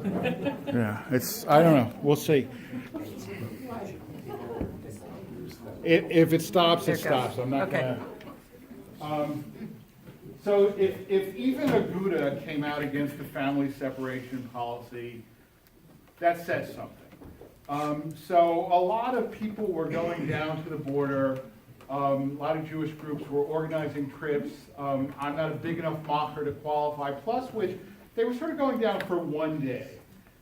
Yeah, I don't know. We'll see. If it stops, it stops. I'm not Okay. gonna. So if even Aguda came out against the family separation policy, that says something. So a lot of people were going down to the border. A lot of Jewish groups were organizing trips. I'm not a big enough macher to qualify, plus which they were sort of going down for one day.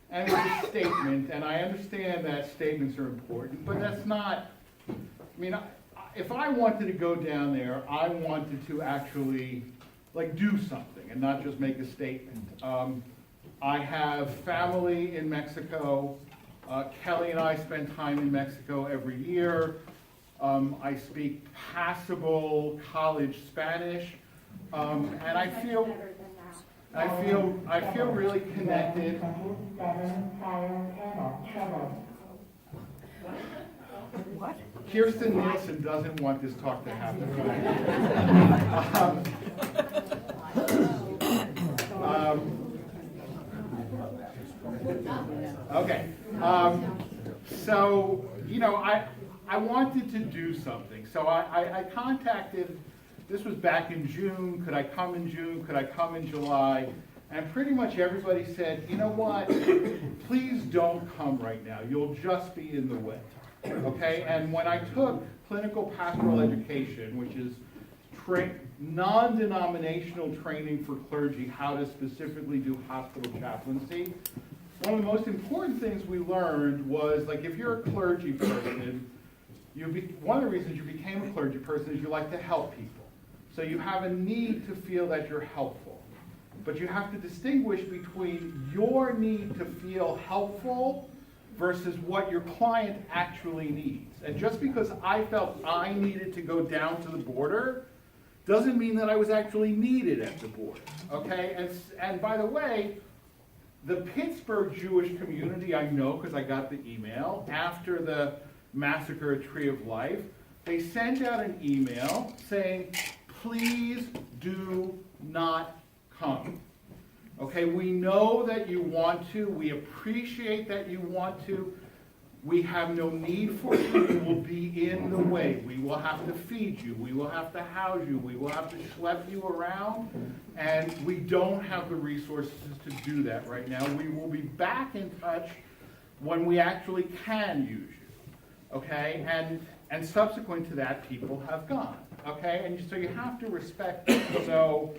And it was a statement, and I understand that statements are important, but that's not, I mean, if I wanted to go down there, I wanted to actually, like, do something and not just make a statement. I have family in Mexico. Kelly and I spend time in Mexico every year. I speak passable college Spanish, and I feel really connected. What? Kirsten Nielsen doesn't want this talk to happen. Okay. So, you know, I wanted to do something. So I contacted, this was back in June, could I come in June, could I come in July? And pretty much everybody said, you know what, please don't come right now. You'll just be in the way. Okay, and when I took clinical pastoral education, which is non-denominational training for clergy, how to specifically do hospital chaplaincy, one of the most important things we learned was, like, if you're a clergy person, one of the reasons you became a clergy person is you like to help people. So you have a need to feel that you're helpful. But you have to distinguish between your need to feel helpful versus what your client actually needs. And just because I felt I needed to go down to the border doesn't mean that I was actually needed at the border, okay? And by the way, the Pittsburgh Jewish community, I know because I got the email, after the massacre at Tree of Life, they sent out an email saying, please do not come. Okay, we know that you want to. We appreciate that you want to. We have no need for you. You will be in the way. We will have to feed you. We will have to house you. We will have to schlep you around. And we don't have the resources to do that right now. We will be back in touch when we actually can use you. Okay, and subsequent to that, people have gone. Okay, and so you have to respect that. So,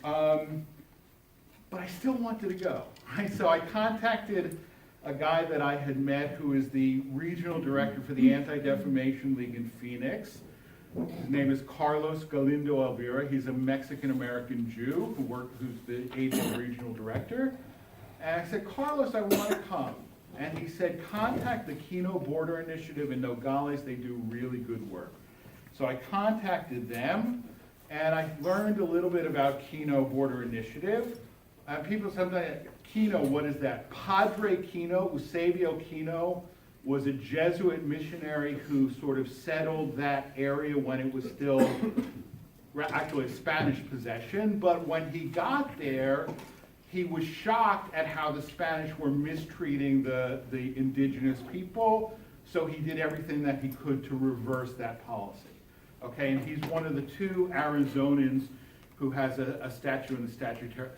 but I still wanted to go, right? So I contacted a guy that I had met who is the regional director for the Anti-Defamation League in Phoenix. His name is Carlos Galindo Elvira. He's a Mexican-American Jew who's the ADL regional director. And I said, Carlos, I want to come. And he said, contact the Kino Border Initiative in Nogales. They do really good work. So I contacted them, and I learned a little bit about Kino Border Initiative. People sometimes, Kino, what is that? Padre Kino, Eusebio Kino, was a Jesuit missionary who sort of settled that area when it was still actually a Spanish possession. But when he got there, he was shocked at how the Spanish were mistreating the indigenous people. So he did everything that he could to reverse that policy. Okay, and he's one of the two Arizonans who has a statue in the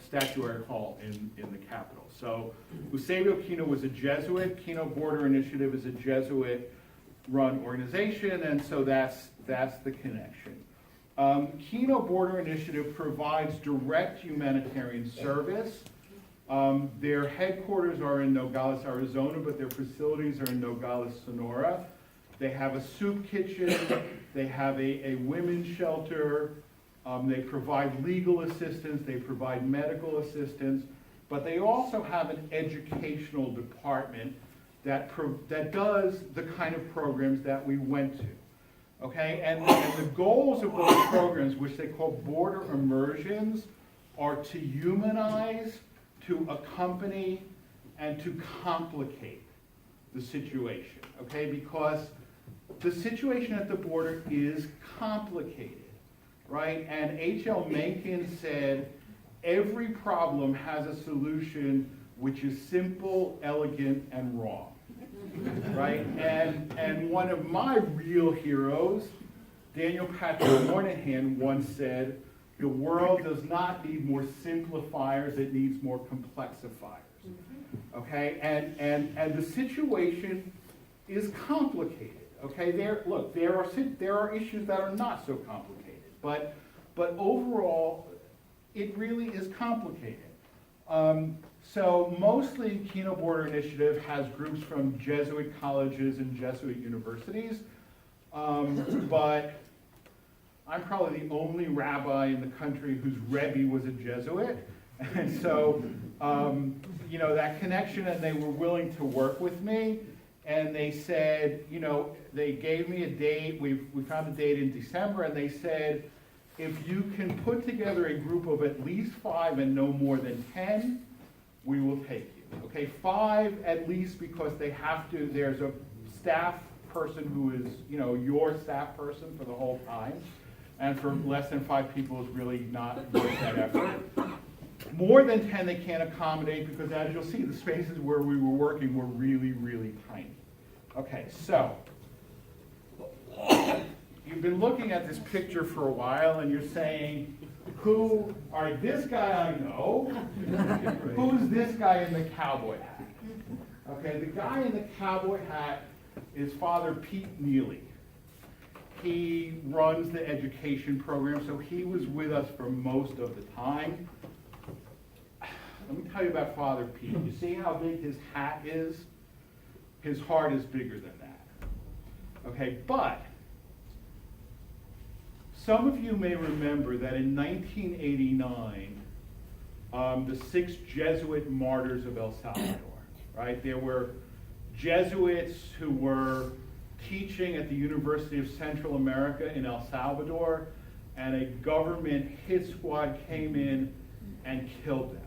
statuary hall in the Capitol. So Eusebio Kino was a Jesuit. Kino Border Initiative is a Jesuit-run organization, and so that's the connection. Kino Border Initiative provides direct humanitarian service. Their headquarters are in Nogales, Arizona, but their facilities are in Nogales, Sonora. They have a soup kitchen. They have a women's shelter. They provide legal assistance, they provide medical assistance, but they also have an educational department that does the kind of programs that we went to. Okay, and the goals of those programs, which they call border immersions, are to humanize, to accompany, and to complicate the situation. Okay, because the situation at the border is complicated. Right? And H.L. Mencken said, every problem has a solution which is simple, elegant, and wrong, right? And one of my real heroes, Daniel Patrick Moynihan, once said, "The world does not need more simplifiers, it needs more complexifiers." Okay, and the situation is complicated. Okay, there are issues that are not so complicated, but overall, it really is complicated. So mostly Kino Border Initiative has groups from Jesuit colleges and Jesuit universities, but I'm probably the only rabbi in the country whose Rebbe was a Jesuit, and so that connection, and they were willing to work with me, and they said, they gave me a date. We found a date in December, and they said, if you can put together a group of at least 5 and no more than 10, we will take you. Okay, 5 at least, because they have to. There's a staff person who is, your staff person for the whole time, and for less than 5 people is really not worth that effort. More than 10 they can't accommodate, because as you'll see, the spaces where we were working were really, really tiny. Okay, so you've been looking at this picture for a while, and you're saying, all right, this guy I know. Who's this guy in the cowboy hat? Okay, the guy in the cowboy hat is Father Pete Neely. He runs the education program, so he was with us for most of the time. Let me tell you about Father Pete. You see how big his hat is? His heart is bigger than that. Okay, but some of you may remember that in 1989, the 6 Jesuit martyrs of El Salvador, right? There were Jesuits who were teaching at the University of Central America in El Salvador, and a government hit squad came in and killed them.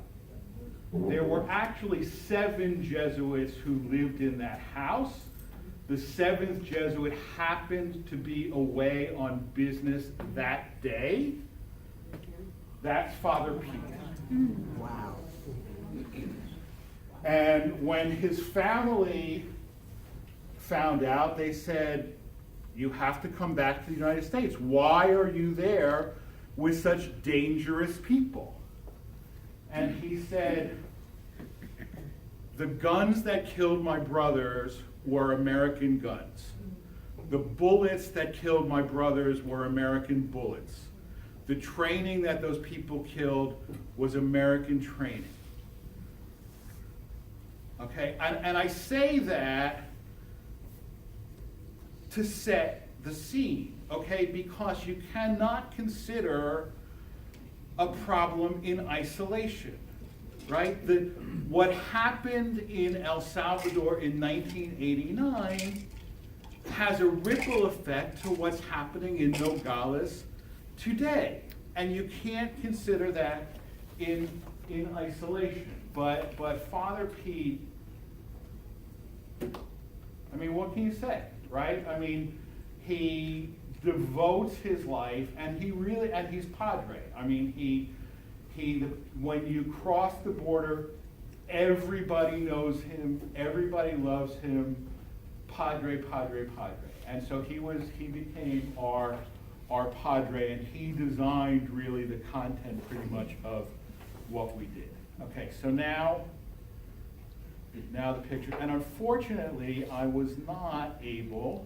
There were actually 7 Jesuits who lived in that house. The 7th Jesuit happened to be away on business that day. That's Father Pete. Wow. And when his family found out, they said, you have to come back to the United States. Why are you there with such dangerous people? And he said, the guns that killed my brothers were American guns. The bullets that killed my brothers were American bullets. The training that those people killed was American training. Okay, and I say that to set the scene, okay, because you cannot consider a problem in isolation, right? What happened in El Salvador in 1989 has a ripple effect to what's happening in Nogales today, and you can't consider that in isolation. But Father Pete, I mean, what can you say, right? I mean, he devotes his life, and he's Padre. I mean, when you cross the border, everybody knows him, everybody loves him, Padre, Padre, Padre. And so he became our Padre, and he designed really the content pretty much of what we did. Okay, so now the picture. And unfortunately, I was not able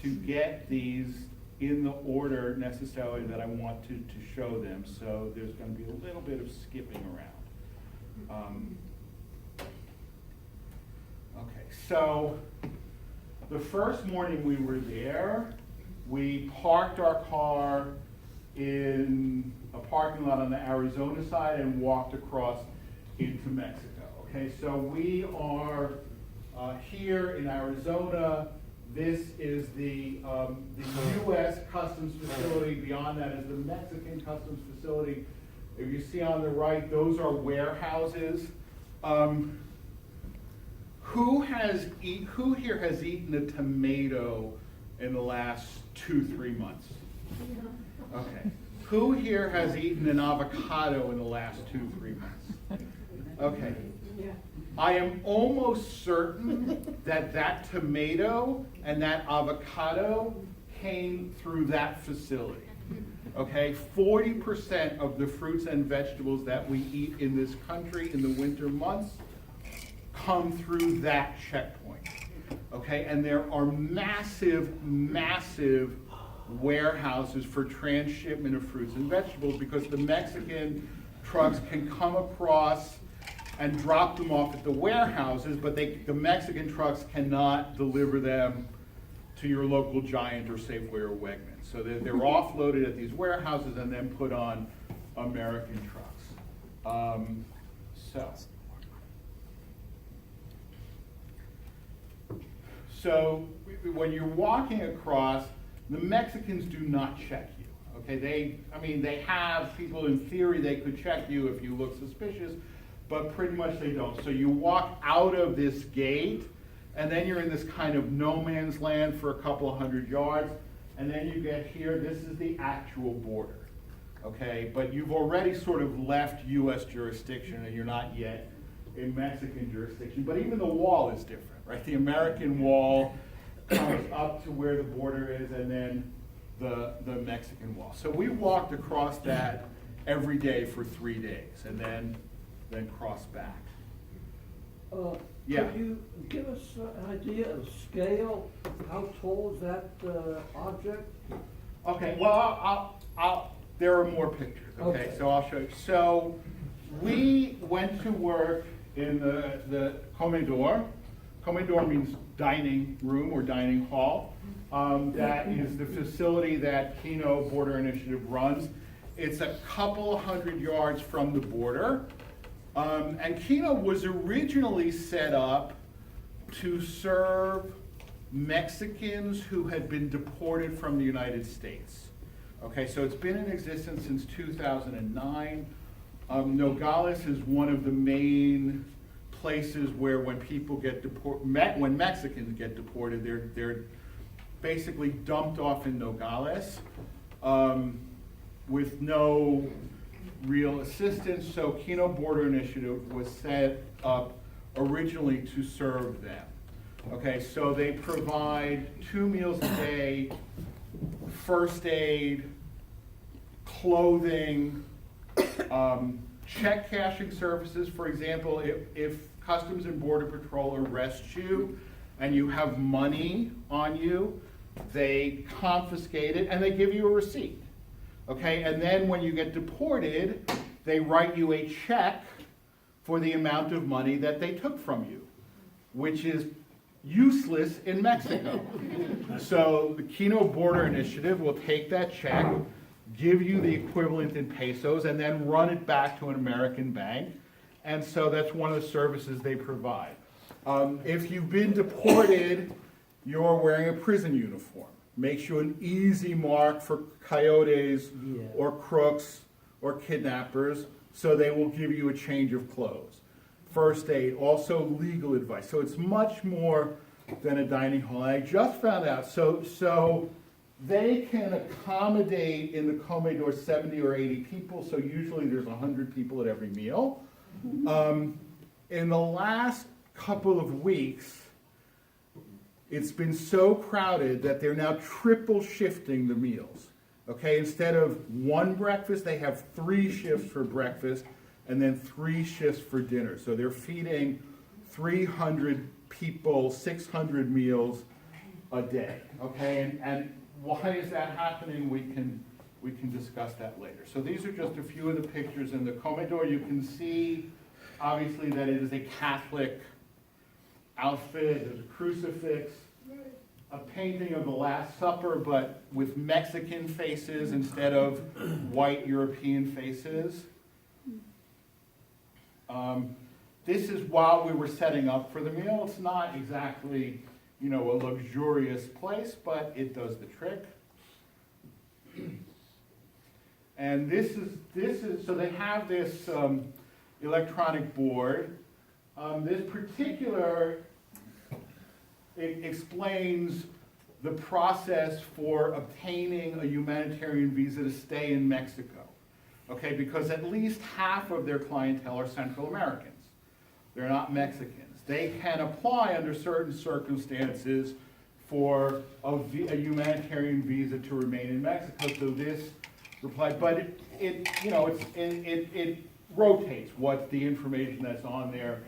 to get these in the order necessarily that I want to show them. So there's going to be a little bit of skipping around. Okay, so the first morning we were there, we parked our car in a parking lot on the Arizona side and walked across into Mexico. Okay, so we are here in Arizona. This is the U.S. Customs facility. Beyond that is the Mexican Customs facility. If you see on the right, those are warehouses. Who here has eaten a tomato in the last 2-3 months? Okay. Who here has eaten an avocado in the last 2-3 months? Okay. I am almost certain that that tomato and that avocado came through that facility. Okay, 40% of the fruits and vegetables that we eat in this country in the winter months come through that checkpoint. Okay, and there are massive, massive warehouses for transshipment of fruits and vegetables because the Mexican trucks can come across and drop them off at the warehouses, but the Mexican trucks cannot deliver them to your local Giant or Safeway or Wegmans. So they're offloaded at these warehouses and then put on American trucks. So when you're walking across, the Mexicans do not check you. Okay, they have people in theory they could check you if you look suspicious, but pretty much they don't. So you walk out of this gate, and then you're in this kind of no man's land for a couple of 100 yards, and then you get here. This is the actual border, okay? But you've already sort of left U.S. jurisdiction, and you're not yet in Mexican jurisdiction. But even the wall is different, right? The American wall comes up to where the border is, and then the Mexican wall. So we walked across that every day for 3 days, and then cross back. Yeah. Could you give us an idea of scale? How tall is that object? Okay, well, there are more pictures, okay? So I'll show you. So we went to work in the comedor. Comedor means dining room or dining hall. That is the facility that Kino Border Initiative runs. It's a couple of 100 yards from the border. And Kino was originally set up to serve Mexicans who had been deported from the United States. Okay, so it's been in existence since 2009. Nogales is one of the main places where when people get deported, when Mexicans get deported, they're basically dumped off in Nogales with no real assistance. So Kino Border Initiative was set up originally to serve them. Okay, so they provide 2 meals a day, first aid, clothing, check cashing services. For example, if Customs and Border Patrol arrests you and you have money on you, they confiscate it and they give you a receipt. Okay, and then when you get deported, they write you a check for the amount of money that they took from you, which is useless in Mexico. So the Kino Border Initiative will take that check, give you the equivalent in pesos, and then run it back to an American bank. And so that's one of the services they provide. If you've been deported, you're wearing a prison uniform. Makes you an easy mark for coyotes or crooks or kidnappers, so they will give you a change of clothes. First aid, also legal advice. So it's much more than a dining hall. I just found out, so they can accommodate in the comedor 70 or 80 people, so usually there's 100 people at every meal. In the last couple of weeks, it's been so crowded that they're now triple shifting the meals. Okay, instead of one breakfast, they have 3 shifts for breakfast and then 3 shifts for dinner. So they're feeding 300 people, 600 meals a day. Okay, and why is that happening? We can discuss that later. So these are just a few of the pictures in the comedor. You can see, obviously, that it is a Catholic outfit. There's a crucifix, a painting of the Last Supper, but with Mexican faces instead of white European faces. This is while we were setting up for the meal. It's not exactly, a luxurious place, but it does the trick. And this is so they have this electronic board. This particular, it explains the process for obtaining a humanitarian visa to stay in Mexico. Okay, because at least half of their clientele are Central Americans. They're not Mexicans. They can apply under certain circumstances for a humanitarian visa to remain in Mexico. So this replied, but it rotates what's the information that's on there,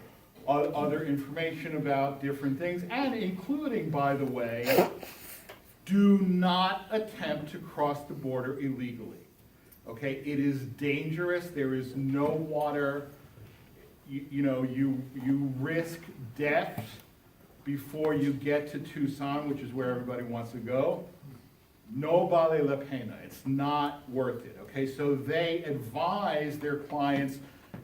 other information about different things, and including, by the way, do not attempt to cross the border illegally. Okay, it is dangerous. There is no water. You risk death before you get to Tucson, which is where everybody wants to go. No vale la pena. It's not worth it. Okay, so they advise their clients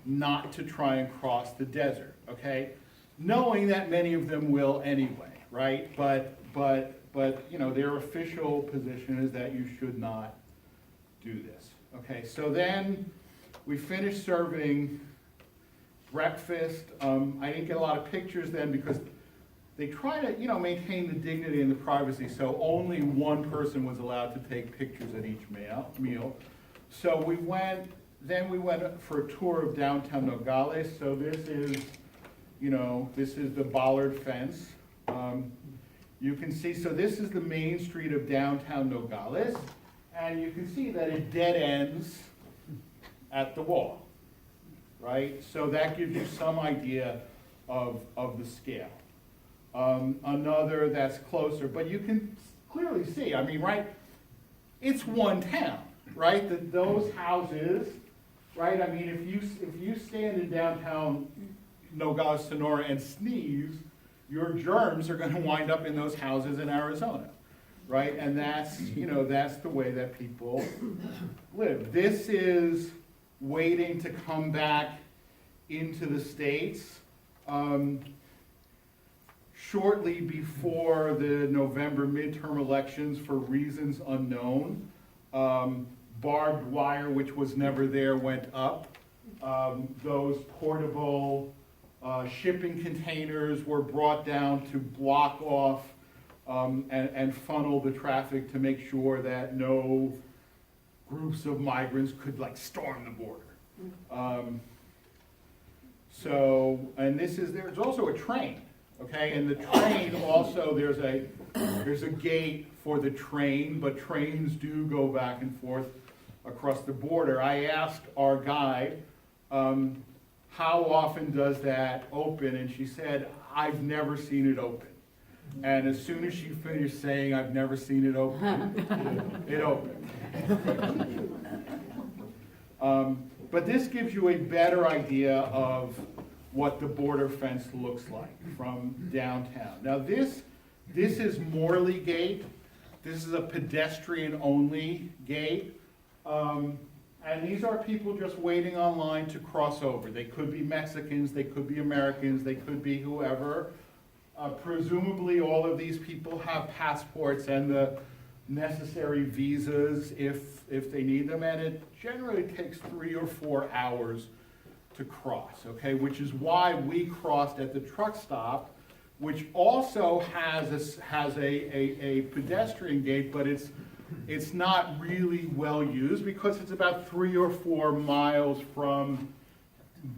not to try and cross the desert. Okay, knowing that many of them will anyway, right? But their official position is that you should not do this. Okay, so then we finished serving breakfast. I didn't get a lot of pictures then because they try to, maintain the dignity and the privacy, so only one person was allowed to take pictures at each meal. So we went for a tour of downtown Nogales. So this is the bollard fence. You can see, so this is the main street of downtown Nogales, and you can see that it dead ends at the wall, right? So that gives you some idea of the scale. Another that's closer, but you can clearly see, right? It's one town, right? Those houses, right? If you stand in downtown Nogales, Sonora, and sneeze, your germs are going to wind up in those houses in Arizona, right? And that's the way that people live. This is waiting to come back into the States. Shortly before the November midterm elections, for reasons unknown, barbed wire, which was never there, went up. Those portable shipping containers were brought down to block off and funnel the traffic to make sure that no groups of migrants could storm the border. There's also a train. Okay, and the train also, there's a gate for the train, but trains do go back and forth across the border. I asked our guide, how often does that open? And she said, I've never seen it open. And as soon as she finished saying, I've never seen it open, it opened. But this gives you a better idea of what the border fence looks like from downtown. Now this is Morley Gate. This is a pedestrian-only gate. And these are people just waiting online to cross over. They could be Mexicans, they could be Americans, they could be whoever. Presumably all of these people have passports and the necessary visas if they need them, and it generally takes 3 or 4 hours to cross, okay? Which is why we crossed at the truck stop, which also has a pedestrian gate, but it's not really well used because it's about 3 or 4 miles from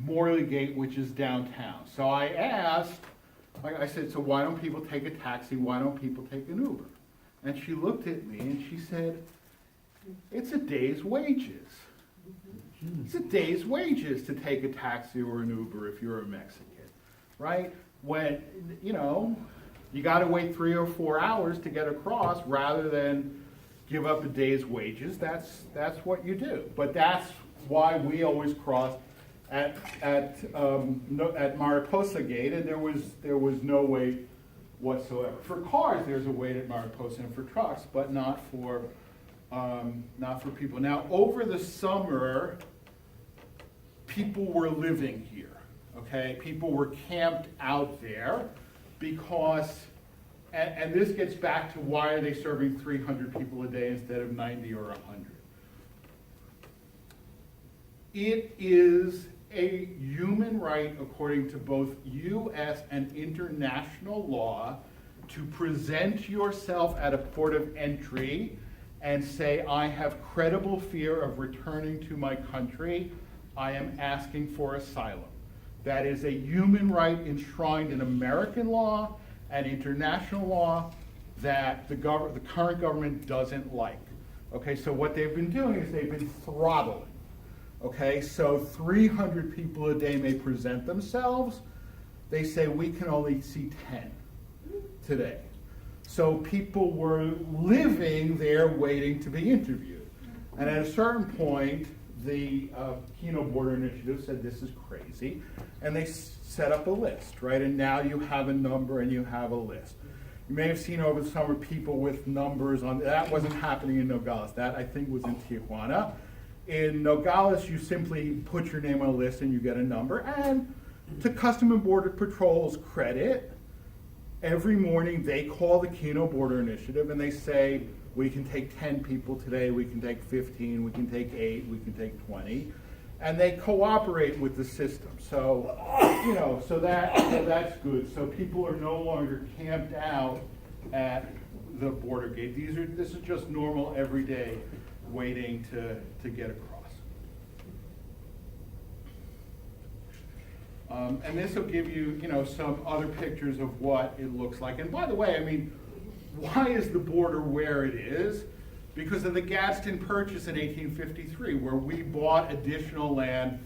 Morley Gate, which is downtown. So I asked, I said, so why don't people take a taxi? Why don't people take an Uber? And she looked at me and she said, it's a day's wages. It's a day's wages to take a taxi or an Uber if you're a Mexican, right? When, you got to wait 3 or 4 hours to get across rather than give up a day's wages. That's what you do. But that's why we always cross at Mariposa Gate, and there was no wait whatsoever. For cars, there's a wait at Mariposa, and for trucks, but not for people. Now, over the summer, people were living here. Okay, people were camped out there because, and this gets back to why are they serving 300 people a day instead of 90 or 100? It is a human right, according to both U.S. and international law, to present yourself at a port of entry and say, I have credible fear of returning to my country. I am asking for asylum. That is a human right enshrined in American law and international law that the current government doesn't like. Okay, so what they've been doing is they've been throttling. Okay, so 300 people a day may present themselves. They say we can only see 10 today. So people were living there waiting to be interviewed. And at a certain point, the Kino Border Initiative said this is crazy, and they set up a list, right? And now you have a number and you have a list. You may have seen over the summer people with numbers on, that wasn't happening in Nogales. That I think was in Tijuana. In Nogales, you simply put your name on a list and you get a number. And to Custom and Border Patrol's credit, every morning they call the Kino Border Initiative and they say, we can take 10 people today, we can take 15, we can take 8, we can take 20. And they cooperate with the system. So, so that's good. So people are no longer camped out at the border gate. This is just normal everyday waiting to get across. And this will give you, some other pictures of what it looks like. And by the way, I mean, why is the border where it is? Because of the Gadsden Purchase in 1853, where we bought additional land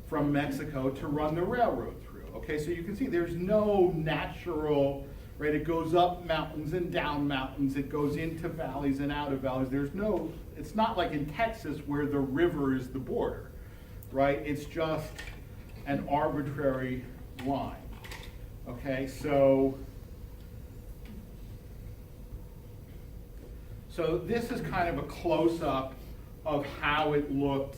from Mexico to run the railroad through. Okay, so you can see there's no natural, right? It goes up mountains and down mountains. It goes into valleys and out of valleys. It's not like in Texas where the river is the border, right? It's just an arbitrary line. Okay, so this is kind of a close-up of how it looked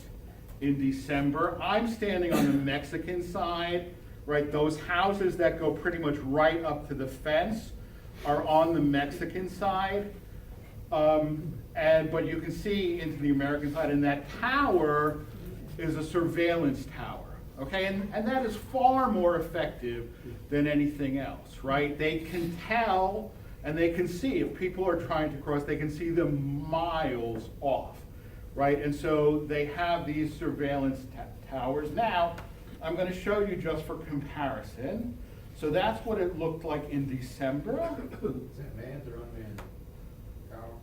in December. I'm standing on the Mexican side, right? Those houses that go pretty much right up to the fence are on the Mexican side. But you can see into the American side, and that tower is a surveillance tower. Okay, and that is far more effective than anything else, right? They can tell and they can see if people are trying to cross, they can see them miles off, right? And so they have these surveillance towers. Now, I'm going to show you just for comparison. So that's what it looked like in December. Is that manned or unmanned tower?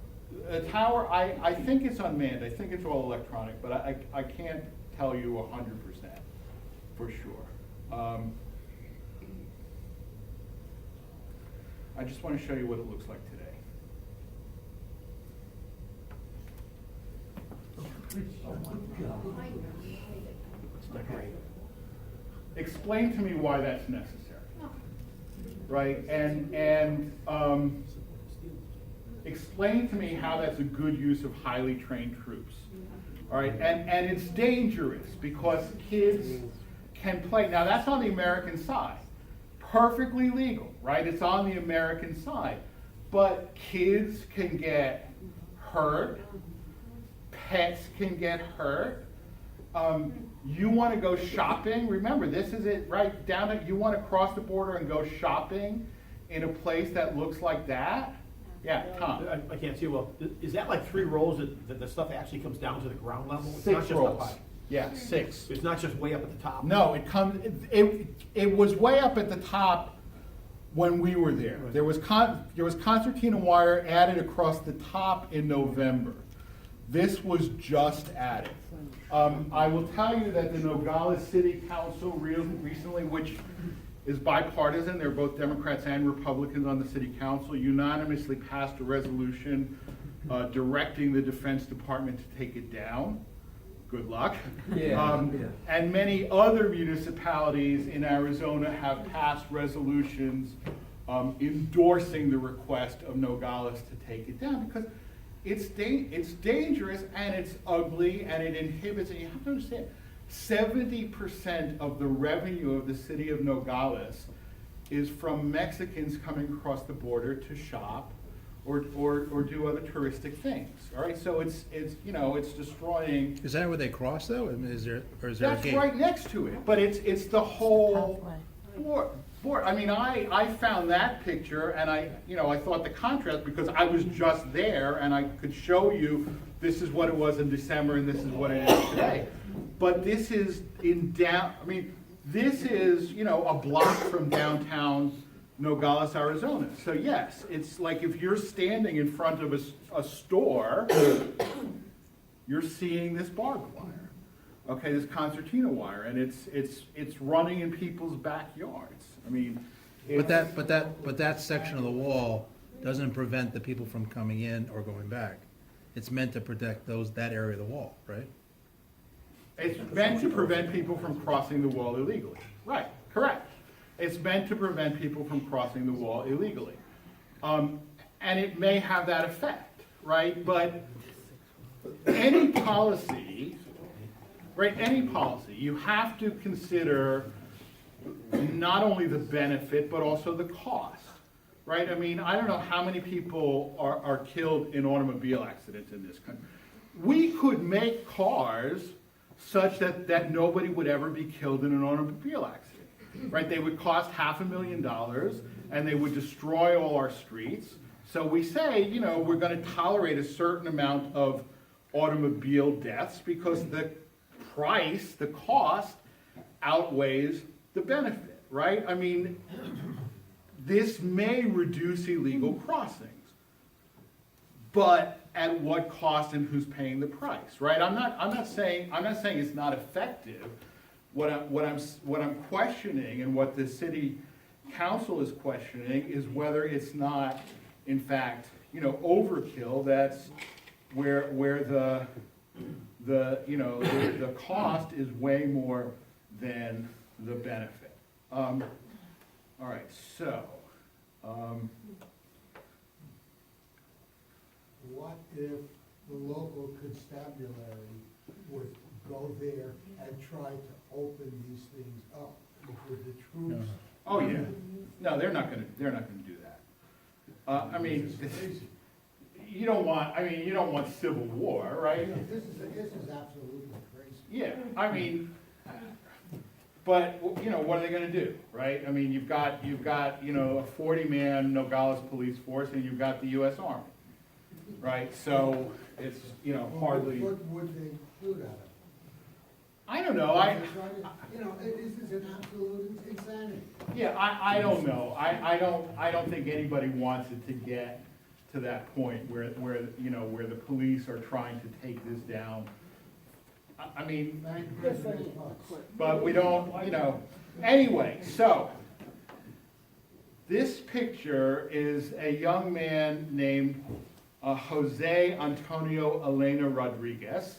The tower, I think it's unmanned. I think it's all electronic, but I can't tell you 100% for sure. I just want to show you what it looks like today. Oh my God. It's not great. Explain to me why that's necessary, right? And explain to me how that's a good use of highly trained troops, all right? And it's dangerous because kids can play. Now that's on the American side. Perfectly legal, right? It's on the American side. But kids can get hurt. Pets can get hurt. You want to go shopping. Remember, this is it right down at, you want to cross the border and go shopping in a place that looks like that? Yeah, Tom. I can't see well. Is that like 3 rows that the stuff actually comes down to the ground level? It's 6 not just rolls. up high. Yeah, 6. It's not just way up at the top. No, it was way up at the top when we were there. Right. There was concertina wire added across the top in November. This was just added. I will tell you that the Nogales City Council recently, which is bipartisan, they're both Democrats and Republicans on the City Council, unanimously passed a resolution directing the Defense Department to take it down. Good luck. Yeah. And many other municipalities in Arizona have passed resolutions endorsing the request of Nogales to take it down because it's dangerous and it's ugly and it inhibits, and you have to understand, 70% of the revenue of the city of Nogales is from Mexicans coming across the border to shop or do other touristic things. All right, so it's destroying. Is that where they cross though? I mean, is there a That's gate? right next to it, but it's the whole board. I mean, I found that picture and I thought the contrast, because I was just there and I could show you this is what it was in December and this is what it is today. But this is I mean, This is, you know, a block from downtown Nogales, Arizona. So yes, it's like if you're standing in front of a store, you're seeing this barbed wire. Okay, this concertina wire, and it's running in people's backyards. I mean, But that section of the wall doesn't prevent the people from coming in or going back. It's meant to protect that area of the wall, right? it's meant to prevent people from crossing the wall illegally. Right, correct. It's meant to prevent people from crossing the wall illegally. And it may have that effect, right? But any policy, right, any policy, you have to consider not only the benefit, but also the cost, right? I mean, I don't know how many people are killed in automobile accidents in this country. We could make cars such that nobody would ever be killed in an automobile accident, right? They would cost $500,000 and they would destroy all our streets. So we say, you know, we're going to tolerate a certain amount of automobile deaths because the price, the cost, outweighs the benefit, right? I mean, this may reduce illegal crossings, but at what cost and who's paying the price, right? I'm not saying it's not effective. What I'm questioning and what the city council is questioning is whether it's not, in fact, you know, overkill. That's where the cost is way more than the benefit. All right, so. What if the local constabulary would go there and try to open these things up with the troops? Oh, yeah. No, they're not gonna do that. I mean, This is crazy. you don't want civil war, right? This is absolutely crazy. Yeah, I mean, but, you know, what are they gonna do, right? I mean, you've got, you know, a 40-man Nogales police force, and you've got the US Army, right? So, it's, you know, hardly, What would they shoot at it? I don't know, You know, this is an absolute insanity. yeah, I don't know. I don't think anybody wants it to get to that point where, you know, where the police are trying to take this down. I mean, Thank you, President Potts. but we don't, you know. Anyway, so this picture is a young man named Jose Antonio Elena Rodriguez,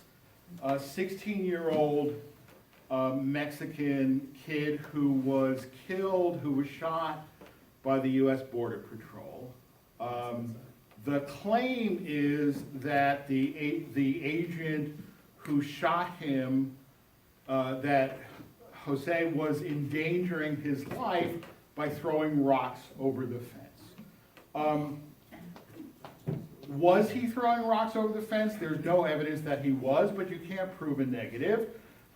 a 16-year-old Mexican kid who was killed, who was shot by the U.S. Border Patrol. The claim is that the agent who shot him, that Jose was endangering his life by throwing rocks over the fence. Was he throwing rocks over the fence? There's no evidence that he was, but you can't prove a negative.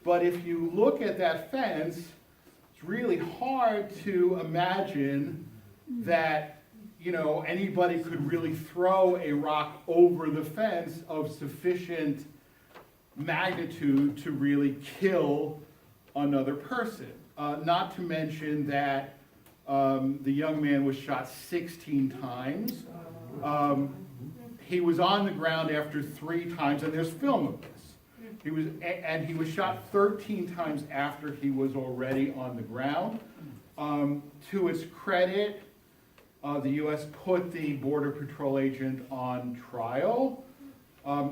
But if you look at that fence, it's really hard to imagine that, you know, anybody could really throw a rock over the fence of sufficient magnitude to really kill another person. Not to mention that the young man was shot 16 times. He was on the ground after 3 times, and there's film of this. He was shot 13 times after he was already on the ground. To its credit, the U.S. put the Border Patrol agent on trial.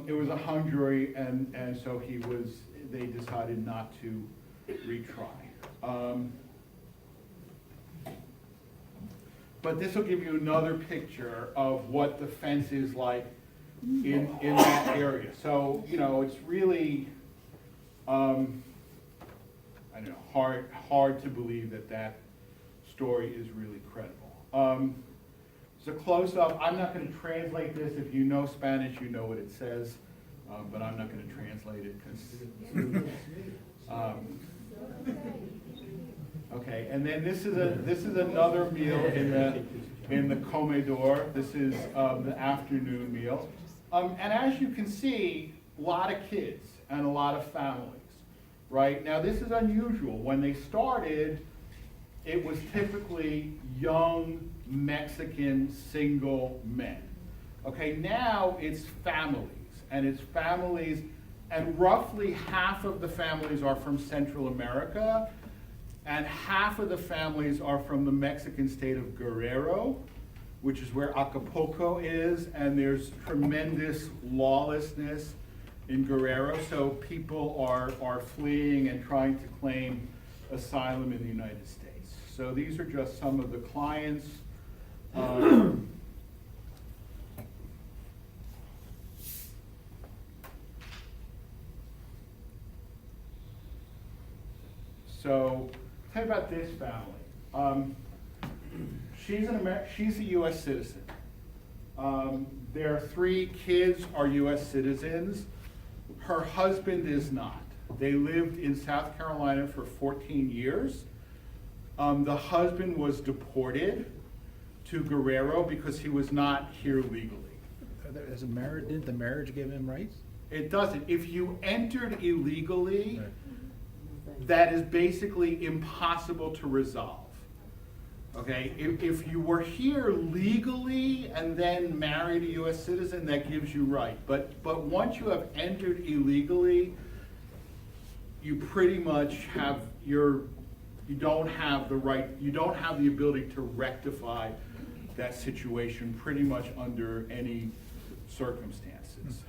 It was a hung jury, and so they decided not to retry. But this will give you another picture of what the fence is like in that area. So, you know, it's really, I don't know, hard to believe that story is really credible. It's a close-up. I'm not going to translate this. If you know Spanish, you know what it says, but I'm not going to translate it because. Okay, and then this is another meal in the comedor. This is the afternoon meal, and as you can see, a lot of kids and a lot of families. right? Now, this is unusual. When they started, it was typically young Mexican single men. Okay, now it's families, and roughly half of the families are from Central America, and half of the families are from the Mexican state of Guerrero, which is where Acapulco is, and there's tremendous lawlessness in Guerrero, so people are fleeing and trying to claim asylum in the United States. So these are just some of the clients. So, tell you about this family. She's a U.S. citizen. Their 3 kids are U.S. citizens. Her husband is not. They lived in South Carolina for 14 years. The husband was deported to Guerrero because he was not here legally. As a marriage, didn't the marriage give him rights? It doesn't. If you entered illegally, Right. that is basically impossible to resolve. Okay, if you were here legally and then married a U.S. citizen, that gives you right. But once you have entered illegally, you pretty much have you don't have the right, you don't have the ability to rectify that situation pretty much under any circumstances.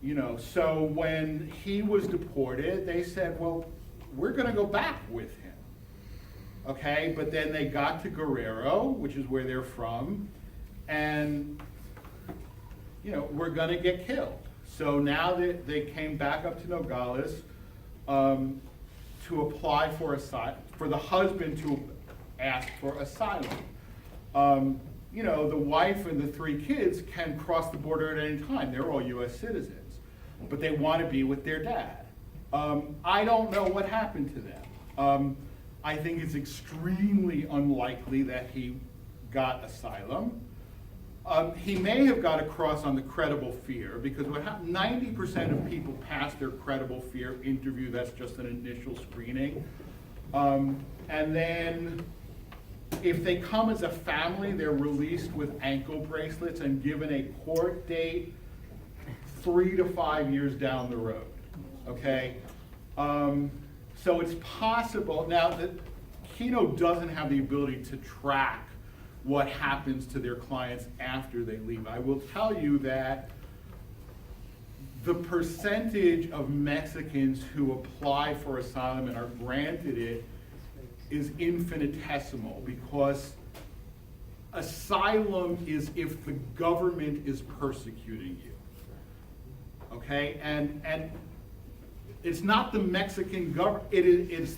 You know, so when he was deported, they said, well, we're gonna go back with him. Okay, but then they got to Guerrero, which is where they're from, and, you know, we're gonna get killed. So now they came back up to Nogales to apply for the husband to ask for asylum. You know, the wife and the 3 kids can cross the border at any time. They're all U.S. citizens, but they want to be with their dad. I don't know what happened to them. I think it's extremely unlikely that he got asylum. He may have got across on the credible fear, because 90% of people pass their credible fear interview. That's just an initial screening. And then if they come as a family, they're released with ankle bracelets and given a court date 3 to 5 years down the road, okay? So it's possible, now that Kino doesn't have the ability to track what happens to their clients after they leave. I will tell you that the percentage of Mexicans who apply for asylum and are granted it is infinitesimal, because asylum is if the government is persecuting you, okay? And it's not the Mexican government, it's